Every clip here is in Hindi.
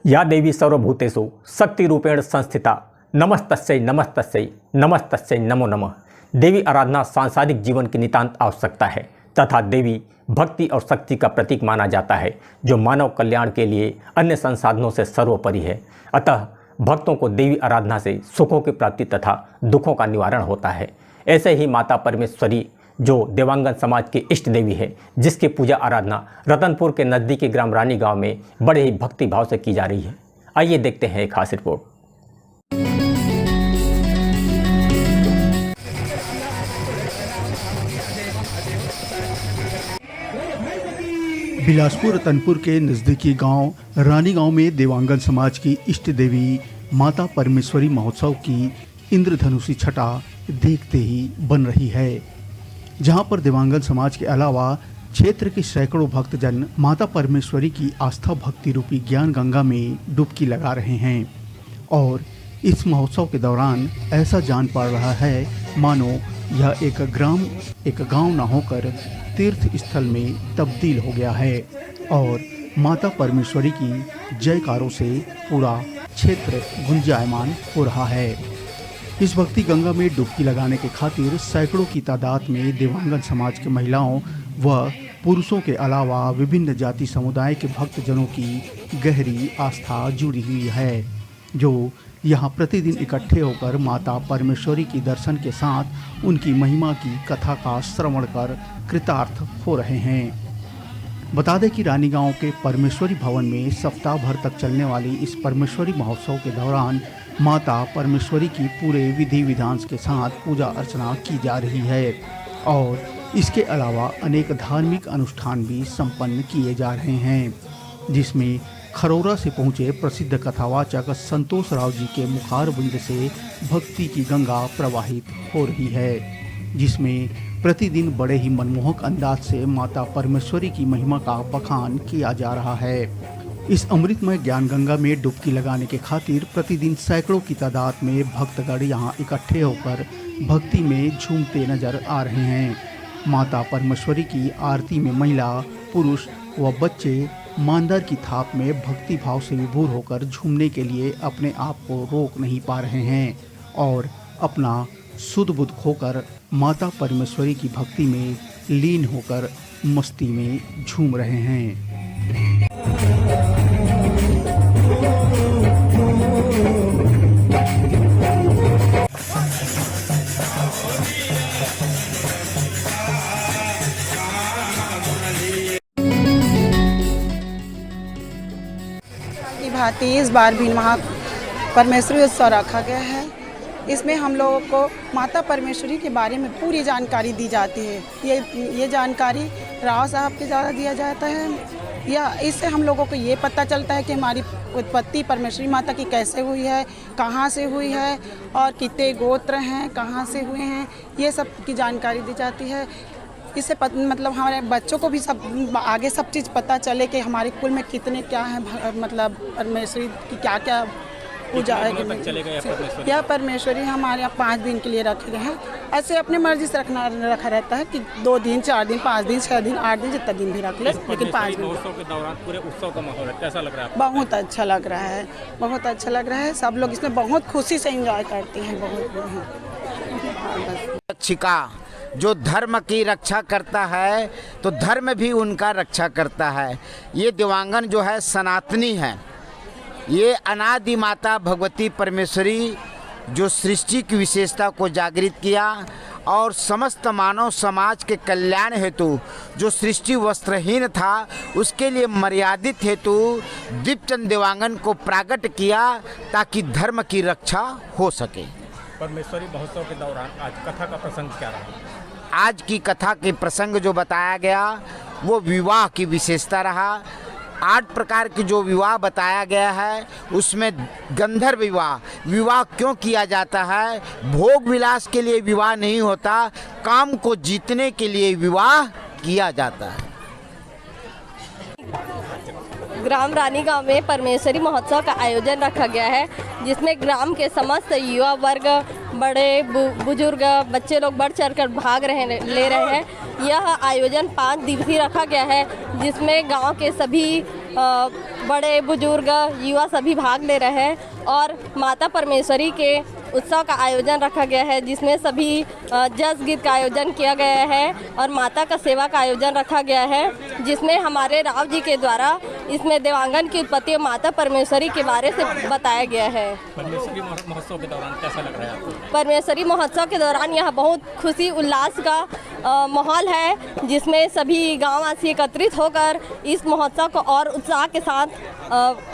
या देवी सर्वभूतेषु शक्तिरूपेण संस्थिता नमस्तस्यै नमस्तस्यै नमस्तस्यै नमो नमः। देवी आराधना सांसारिक जीवन की नितांत आवश्यकता है तथा देवी भक्ति और शक्ति का प्रतीक माना जाता है जो मानव कल्याण के लिए अन्य संसाधनों से सर्वोपरि है। अतः भक्तों को देवी आराधना से सुखों की प्राप्ति तथा दुखों का निवारण होता है। ऐसे ही माता परमेश्वरी जो देवांगन समाज की इष्ट देवी है, जिसकी पूजा आराधना रतनपुर के नज़दीकी ग्राम रानी गांव में बड़े ही भक्ति भाव से की जा रही है। आइए देखते हैं एक खास रिपोर्ट। बिलासपुर रतनपुर के नज़दीकी गांव रानी गांव में देवांगन समाज की इष्ट देवी माता परमेश्वरी महोत्सव की इंद्रधनुषी छटा देखते ही बन रही है, जहां पर देवांगन समाज के अलावा क्षेत्र के सैकड़ों भक्तजन माता परमेश्वरी की आस्था भक्ति रूपी ज्ञान गंगा में डुबकी लगा रहे हैं। और इस महोत्सव के दौरान ऐसा जान पड़ रहा है मानो यह एक गांव न होकर तीर्थ स्थल में तब्दील हो गया है और माता परमेश्वरी की जयकारों से पूरा क्षेत्र गुंजायमान हो रहा है। इस भक्ति गंगा में डुबकी लगाने के खातिर सैकड़ों की तादाद में देवांगन समाज के महिलाओं व पुरुषों के अलावा विभिन्न जाति समुदाय के भक्तजनों की गहरी आस्था जुड़ी हुई है, जो यहाँ प्रतिदिन इकट्ठे होकर माता परमेश्वरी की दर्शन के साथ उनकी महिमा की कथा का श्रवण कर कृतार्थ हो रहे हैं। बता दें कि रानी गांव के परमेश्वरी भवन में सप्ताह भर तक चलने वाली इस परमेश्वरी महोत्सव के दौरान माता परमेश्वरी की पूरे विधि विधान के साथ पूजा अर्चना की जा रही है और इसके अलावा अनेक धार्मिक अनुष्ठान भी संपन्न किए जा रहे हैं, जिसमें खरौरा से पहुंचे प्रसिद्ध कथावाचक संतोष राव जी के मुखारबिंद से भक्ति की गंगा प्रवाहित हो रही है, जिसमें प्रतिदिन बड़े ही मनमोहक अंदाज से माता परमेश्वरी की महिमा का बखान किया जा रहा है। इस अमृतमय ज्ञान गंगा में डुबकी लगाने के खातिर प्रतिदिन सैकड़ों की तादाद में भक्तगण यहाँ इकट्ठे होकर भक्ति में झूमते नजर आ रहे हैं। माता परमेश्वरी की आरती में महिला, पुरुष व बच्चे मांदर की थाप में भक्ति भाव से विभोर होकर झूमने के लिए अपने आप को रोक नहीं पा रहे हैं और अपना सुध बुध खोकर माता परमेश्वरी की भक्ति में लीन होकर मस्ती में झूम रहे हैं। भांति इस बार भी परमेश्वरी उत्सव रखा गया है। इसमें हम लोगों को माता परमेश्वरी के बारे में पूरी जानकारी दी जाती है। ये जानकारी राव साहब के द्वारा दिया जाता है। या इससे हम लोगों को ये पता चलता है कि हमारी उत्पत्ति परमेश्वरी माता की कैसे हुई है, कहाँ से हुई है और कितने गोत्र हैं, कहाँ से हुए हैं, ये सब की जानकारी दी जाती है। इससे मतलब हमारे बच्चों को भी सब आगे सब चीज़ पता चले कि हमारे कुल में कितने क्या है, मतलब परमेश्वरी की क्या क्या पूजा है। यह परमेश्वरी हमारे यहाँ 5 दिन के लिए रखे गए हैं। ऐसे अपने मर्जी से रखा रहता है कि 2 दिन, 4 दिन, 5 दिन, 6 दिन, 8 दिन, जितना दिन भी रख ले, लेकिन 5 दिन। महोत्सव के दौरान पूरे उत्सव का माहौल कैसा लग रहा है? बहुत अच्छा लग रहा है, बहुत अच्छा लग रहा है। सब लोग इसमें बहुत खुशी से एंजॉय करते हैं। रक्षिका जो धर्म की रक्षा करता है तो धर्म भी उनका रक्षा करता है। ये देवांगन जो है सनातनी है। ये अनादि माता भगवती परमेश्वरी जो सृष्टि की विशेषता को जागृत किया और समस्त मानव समाज के कल्याण हेतु जो सृष्टि वस्त्रहीन था उसके लिए मर्यादित हेतु दीपचंद देवांगन को प्राकट किया ताकि धर्म की रक्षा हो सके। परमेश्वरी महोत्सव के दौरान आज कथा का प्रसंग क्या रहा? आज की कथा के प्रसंग जो बताया गया वो विवाह की विशेषता रहा। 8 प्रकार की जो विवाह बताया गया है उसमें गंधर्व विवाह क्यों किया जाता है? भोग विलास के लिए विवाह नहीं होता, काम को जीतने के लिए विवाह किया जाता है। ग्राम रानी गांव में परमेश्वरी महोत्सव का आयोजन रखा गया है, जिसमें ग्राम के समस्त युवा वर्ग, बड़े बुजुर्ग, बच्चे लोग बढ़ चढ़कर भाग ले रहे हैं। यह आयोजन 5 दिवसीय रखा गया है, जिसमें गांव के सभी बड़े बुजुर्ग युवा सभी भाग ले रहे हैं और माता परमेश्वरी के उत्सव का आयोजन रखा गया है, जिसमें सभी जस गीत का आयोजन किया गया है और माता का सेवा का आयोजन रखा गया है, जिसमें हमारे राव जी के द्वारा इसमें देवांगन की उत्पत्ति और माता परमेश्वरी के बारे से बताया गया है। परमेश्वरी महोत्सव के दौरान कैसा लग रहा है आपको? परमेश्वरी महोत्सव के दौरान यहाँ बहुत खुशी उल्लास का माहौल है, जिसमें सभी गाँववासी एकत्रित होकर इस महोत्सव को और उत्साह के साथ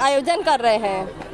आयोजन कर रहे हैं।